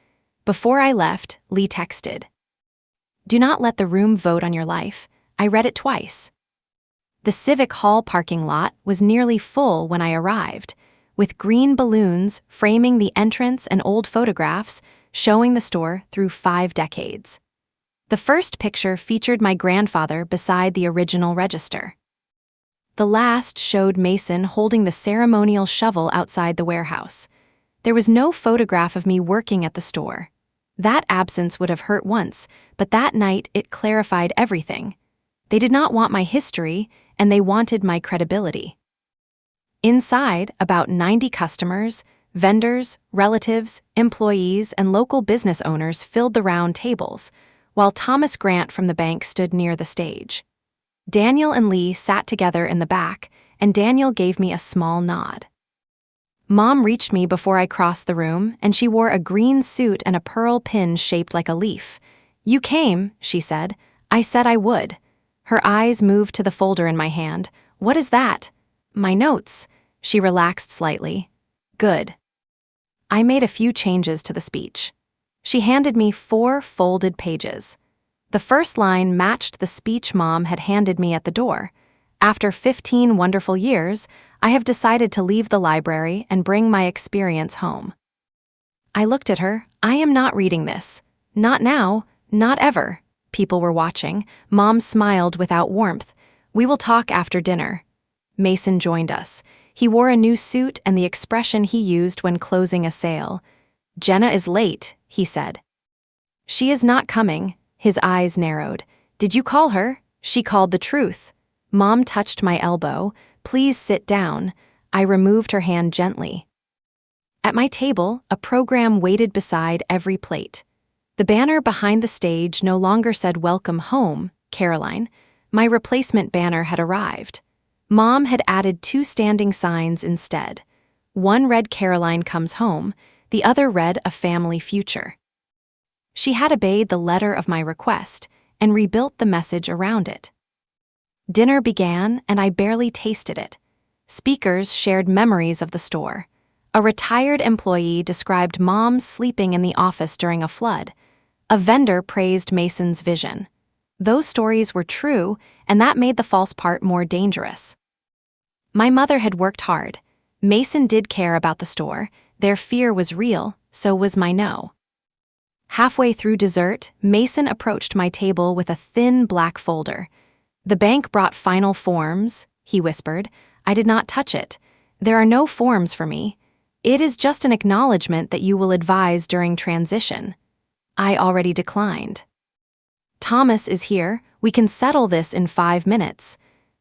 Before I left, Lee texted, "Do not let the room vote on your life." I read it twice. The Civic Hall parking lot was nearly full when I arrived, with green balloons framing the entrance and old photographs showing the store through 5 decades. The first picture featured my grandfather beside the original register. The last showed Mason holding the ceremonial shovel outside the warehouse. There was no photograph of me working at the store. That absence would have hurt once, but that night it clarified everything. They did not want my history, and they wanted my credibility. Inside, about 90 customers, vendors, relatives, employees, and local business owners filled the round tables, while Thomas Grant from the bank stood near the stage. Daniel and Lee sat together in the back, and Daniel gave me a small nod. Mom reached me before I crossed the room, and she wore a green suit and a pearl pin shaped like a leaf. "You came," she said. I said I would. Her eyes moved to the folder in my hand. What is that? My notes. She relaxed slightly. Good. I made a few changes to the speech. She handed me 4 folded pages. The first line matched the speech Mom had handed me at the door. After 15 wonderful years, I have decided to leave the library and bring my experience home. I looked at her. I am not reading this. Not now, not ever. People were watching. Mom smiled without warmth. We will talk after dinner. Mason joined us. He wore a new suit and the expression he used when closing a sale. Jenna is late, he said. She is not coming. His eyes narrowed. Did you call her? She called the truth. Mom touched my elbow. Please sit down. I removed her hand gently. At my table, a program waited beside every plate. The banner behind the stage no longer said "Welcome home, Caroline." My replacement banner had arrived. Mom had added 2 standing signs instead. One read "Caroline comes home," the other read "A family future." She had obeyed the letter of my request and rebuilt the message around it. Dinner began, and I barely tasted it. Speakers shared memories of the store. A retired employee described Mom sleeping in the office during a flood. A vendor praised Mason's vision. Those stories were true, and that made the false part more dangerous. My mother had worked hard. Mason did care about the store. Their fear was real, so was my no. Halfway through dessert, Mason approached my table with a thin black folder. "The bank brought final forms," he whispered. I did not touch it. "There are no forms for me. It is just an acknowledgement that you will advise during transition." I already declined. "Thomas is here. We can settle this in 5 minutes.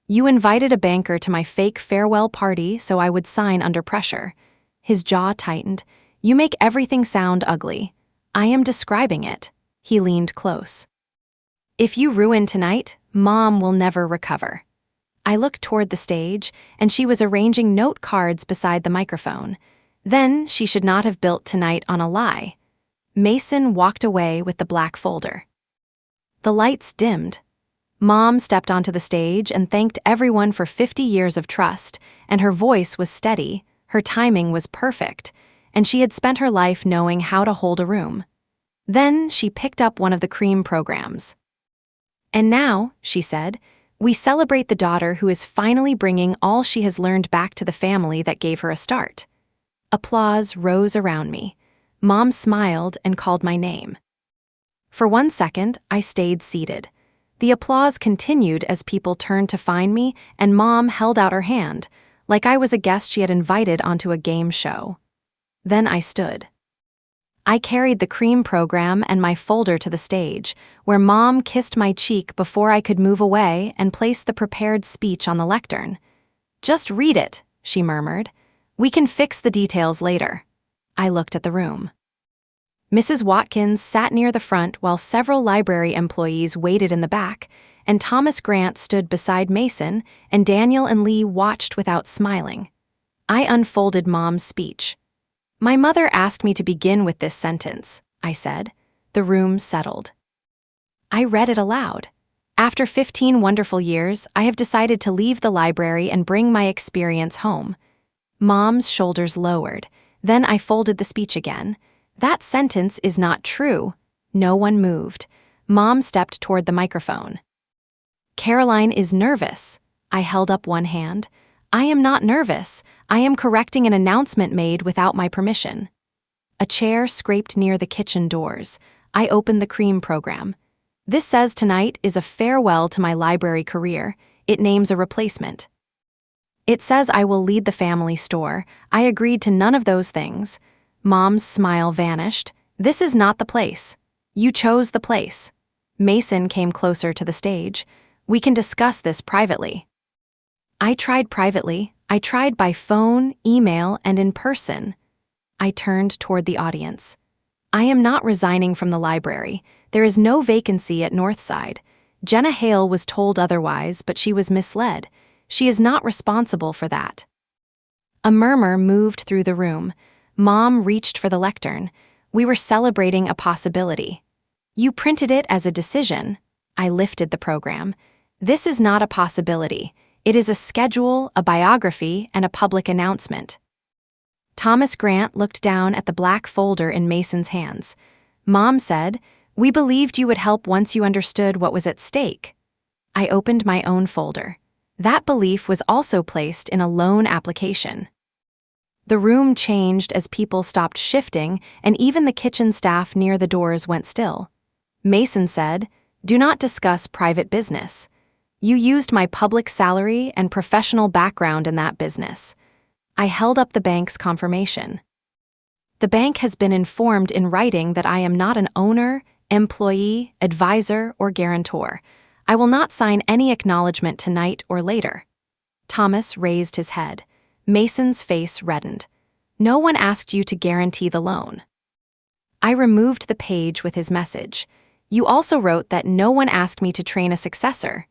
You invited a banker to my fake farewell party so I would sign under pressure." His jaw tightened. "You make everything sound ugly. I am describing it." He leaned close. "If you ruin tonight, Mom will never recover." I looked toward the stage, and she was arranging note cards beside the microphone. Then she should not have built tonight on a lie. Mason walked away with the black folder. The lights dimmed. Mom stepped onto the stage and thanked everyone for 50 years of trust, and her voice was steady, her timing was perfect, and she had spent her life knowing how to hold a room. Then she picked up one of the cream programs. "And now," she said, "we celebrate the daughter who is finally bringing all she has learned back to the family that gave her a start." Applause rose around me. Mom smiled and called my name. For 1 second, I stayed seated. The applause continued as people turned to find me, and Mom held out her hand, like I was a guest she had invited onto a game show. Then I stood. I carried the cream program and my folder to the stage, where Mom kissed my cheek before I could move away and place the prepared speech on the lectern. "Just read it," she murmured. "We can fix the details later." I looked at the room. Mrs. Watkins sat near the front while several library employees waited in the back, and Thomas Grant stood beside Mason, and Daniel and Lee watched without smiling. I unfolded Mom's speech. "My mother asked me to begin with this sentence," I said. The room settled. I read it aloud. "After 15 wonderful years, I have decided to leave the library and bring my experience home." Mom's shoulders lowered. Then I folded the speech again. "That sentence is not true." No one moved. Mom stepped toward the microphone. "Caroline is nervous." I held up one hand. "I am not nervous. I am correcting an announcement made without my permission." A chair scraped near the kitchen doors. I opened the cream program. "This says tonight is a farewell to my library career. It names a replacement." "It says I will lead the family store. I agreed to none of those things." Mom's smile vanished. "This is not the place. You chose the place." Mason came closer to the stage. "We can discuss this privately." I tried privately. I tried by phone, email, and in person. I turned toward the audience. "I am not resigning from the library. There is no vacancy at Northside. Jenna Hale was told otherwise, but she was misled. She is not responsible for that." A murmur moved through the room. Mom reached for the lectern. We were celebrating a possibility. "You printed it as a decision." I lifted the program. This is not a possibility. It is a schedule, a biography, and a public announcement. Thomas Grant looked down at the black folder in Mason's hands. Mom said, "We believed you would help once you understood what was at stake." I opened my own folder. That belief was also placed in a loan application. The room changed as people stopped shifting, and even the kitchen staff near the doors went still. Mason said, "Do not discuss private business. You used my public salary and professional background in that business." I held up the bank's confirmation. "The bank has been informed in writing that I am not an owner, employee, advisor, or guarantor. I will not sign any acknowledgement tonight or later." Thomas raised his head. Mason's face reddened. "No one asked you to guarantee the loan." I removed the page with his message. "You also wrote that no one asked me to train a successor."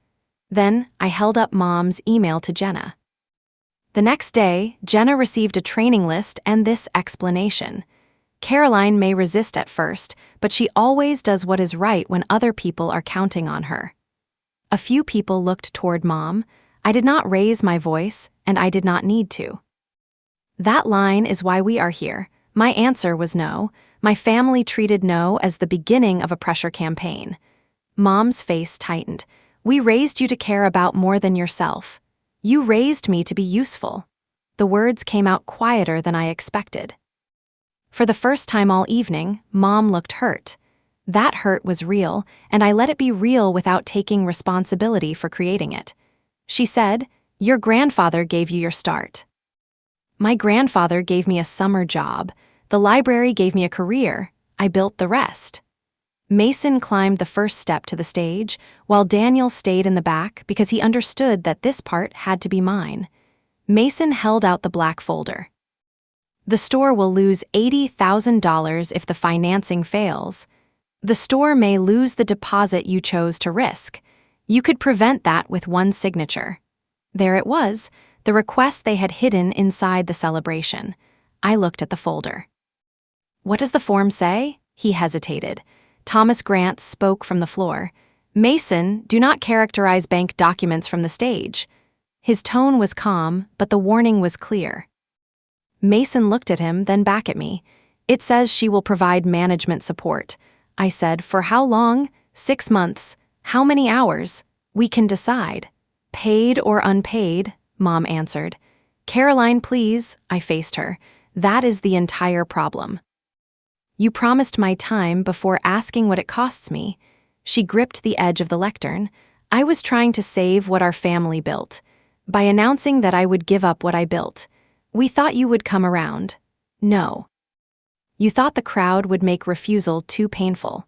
Then I held up Mom's email to Jenna. The next day, Jenna received a training list and this explanation. "Caroline may resist at first, but she always does what is right when other people are counting on her." A few people looked toward Mom. I did not raise my voice, and I did not need to. "That line is why we are here." My answer was no. My family treated no as the beginning of a pressure campaign. Mom's face tightened. "We raised you to care about more than yourself. You raised me to be useful." The words came out quieter than I expected. For the first time all evening, Mom looked hurt. That hurt was real, and I let it be real without taking responsibility for creating it. She said, "Your grandfather gave you your start." "My grandfather gave me a summer job. The library gave me a career. I built the rest." Mason climbed the first step to the stage, while Daniel stayed in the back because he understood that this part had to be mine. Mason held out the black folder. "The store will lose $80,000 if the financing fails. The store may lose the deposit you chose to risk. You could prevent that with one signature." There it was, the request they had hidden inside the celebration. I looked at the folder. "What does the form say?" He hesitated. Thomas Grant spoke from the floor. "Mason, do not characterize bank documents from the stage." His tone was calm, but the warning was clear. Mason looked at him, then back at me. "It says she will provide management support." I said, "For how long?" "6 months." "How many hours?" "We can decide." "Paid or unpaid," Mom answered. "Caroline, please," I faced her. "That is the entire problem. You promised my time before asking what it costs me." She gripped the edge of the lectern. "I was trying to save what our family built. By announcing that I would give up what I built. We thought you would come around." "No." "You thought the crowd would make refusal too painful."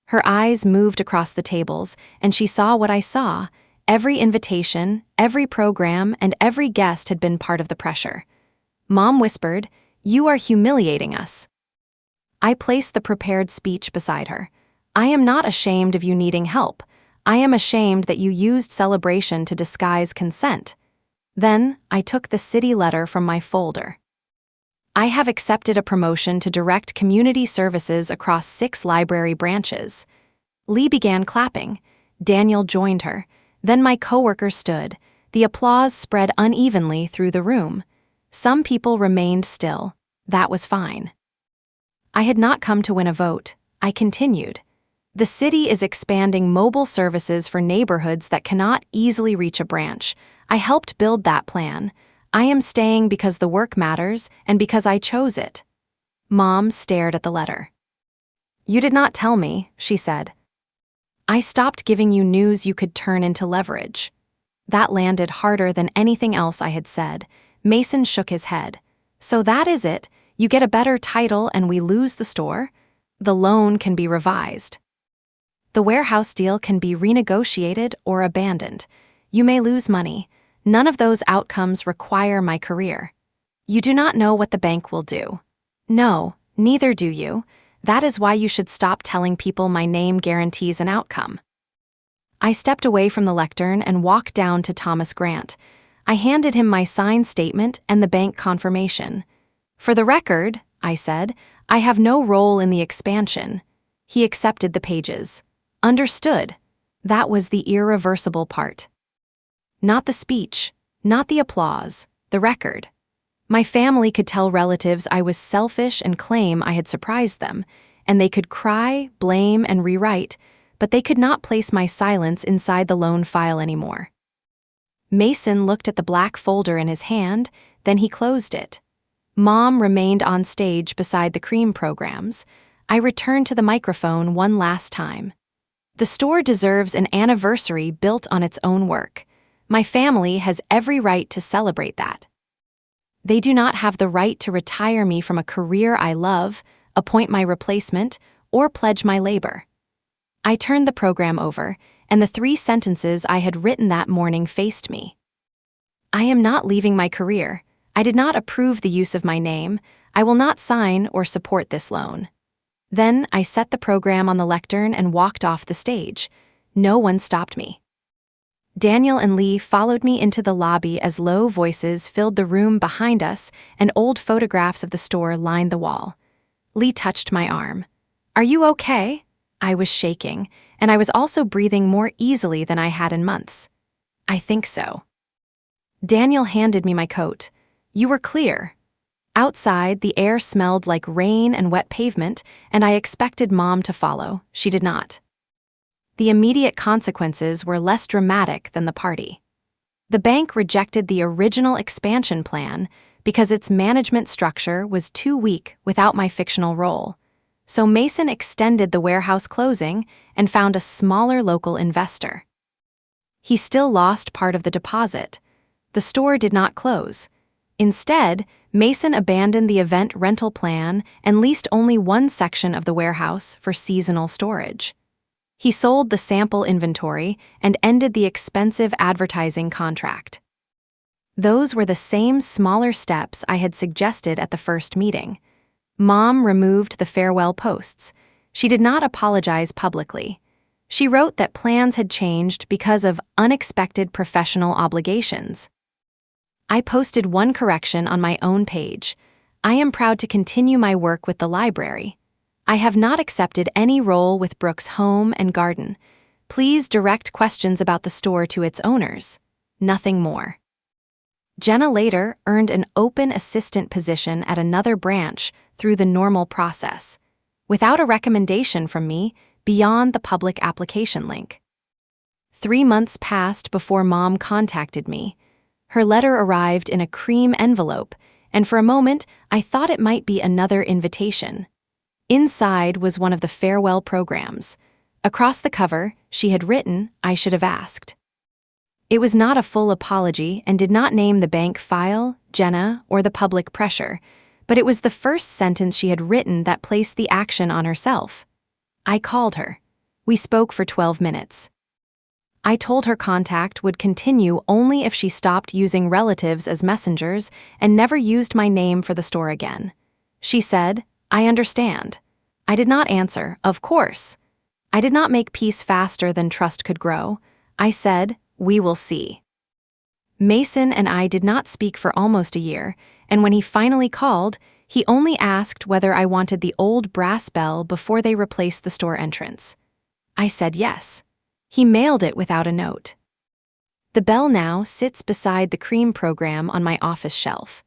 Her eyes moved across the tables, and she saw what I saw. Every invitation, every program, and every guest had been part of the pressure. Mom whispered, "You are humiliating us." I placed the prepared speech beside her. "I am not ashamed of you needing help. I am ashamed that you used celebration to disguise consent." Then I took the city letter from my folder. "I have accepted a promotion to direct community services across 6 library branches." Lee began clapping. Daniel joined her. Then my coworker stood. The applause spread unevenly through the room. Some people remained still. That was fine. I had not come to win a vote. I continued. "The city is expanding mobile services for neighborhoods that cannot easily reach a branch. I helped build that plan. I am staying because the work matters and because I chose it." Mom stared at the letter. "You did not tell me," she said. "I stopped giving you news you could turn into leverage." That landed harder than anything else I had said. Mason shook his head. "So that is it? You get a better title and we lose the store? The loan can be revised. The warehouse deal can be renegotiated or abandoned. You may lose money. None of those outcomes require my career. You do not know what the bank will do." "No, neither do you. That is why you should stop telling people my name guarantees an outcome." I stepped away from the lectern and walked down to Thomas Grant. I handed him my signed statement and the bank confirmation. "For the record," I said, "I have no role in the expansion." He accepted the pages. "Understood." That was the irreversible part. Not the speech, not the applause, the record. My family could tell relatives I was selfish and claim I had surprised them, and they could cry, blame, and rewrite, but they could not place my silence inside the loan file anymore. Mason looked at the black folder in his hand, then he closed it. Mom remained on stage beside the cream programs. I returned to the microphone one last time. The store deserves an anniversary built on its own work. My family has every right to celebrate that. They do not have the right to retire me from a career I love, appoint my replacement, or pledge my labor. I turned the program over, and the 3 sentences I had written that morning faced me. I am not leaving my career. I did not approve the use of my name. I will not sign or support this loan. Then I set the program on the lectern and walked off the stage. No one stopped me. Daniel and Lee followed me into the lobby as low voices filled the room behind us and old photographs of the store lined the wall. Lee touched my arm. "Are you okay?" I was shaking, and I was also breathing more easily than I had in months. "I think so." Daniel handed me my coat. "You were clear." Outside, the air smelled like rain and wet pavement, and I expected Mom to follow. She did not. The immediate consequences were less dramatic than the party. The bank rejected the original expansion plan because its management structure was too weak without my fictional role. So Mason extended the warehouse closing and found a smaller local investor. He still lost part of the deposit. The store did not close. Instead, Mason abandoned the event rental plan and leased only one section of the warehouse for seasonal storage. He sold the sample inventory and ended the expensive advertising contract. Those were the same smaller steps I had suggested at the first meeting. Mom removed the farewell posts. She did not apologize publicly. She wrote that plans had changed because of unexpected professional obligations. I posted one correction on my own page. "I am proud to continue my work with the library. I have not accepted any role with Brooks Home and Garden. Please direct questions about the store to its owners. Nothing more." Jenna later earned an open assistant position at another branch through the normal process, without a recommendation from me beyond the public application link. 3 months passed before Mom contacted me. Her letter arrived in a cream envelope, and for a moment I thought it might be another invitation. Inside was one of the farewell programs. Across the cover, she had written, "I should have asked." It was not a full apology and did not name the bank file, Jenna, or the public pressure, but it was the first sentence she had written that placed the action on herself. I called her. We spoke for 12 minutes. I told her contact would continue only if she stopped using relatives as messengers and never used my name for the store again. She said, "I understand." I did not answer, "Of course." I did not make peace faster than trust could grow. I said, "We will see." Mason and I did not speak for almost a year, and when he finally called, he only asked whether I wanted the old brass bell before they replaced the store entrance. I said yes. He mailed it without a note. The bell now sits beside the cream program on my office shelf,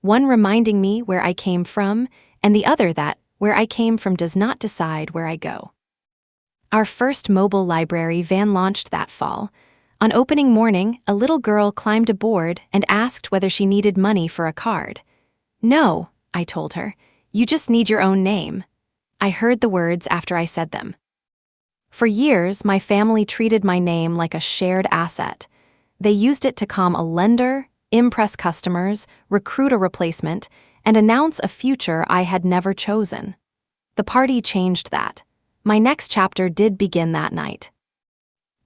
one reminding me where I came from, and the other that where I came from does not decide where I go. Our first mobile library van launched that fall. On opening morning, a little girl climbed aboard and asked whether she needed money for a card. "No," I told her, "you just need your own name." I heard the words after I said them. For years, my family treated my name like a shared asset. They used it to calm a lender, impress customers, recruit a replacement, and announce a future I had never chosen. The party changed that. My next chapter did begin that night.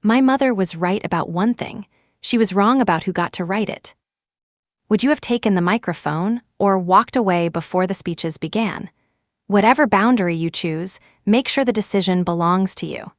My mother was right about one thing. She was wrong about who got to write it. Would you have taken the microphone or walked away before the speeches began? Whatever boundary you choose, make sure the decision belongs to you.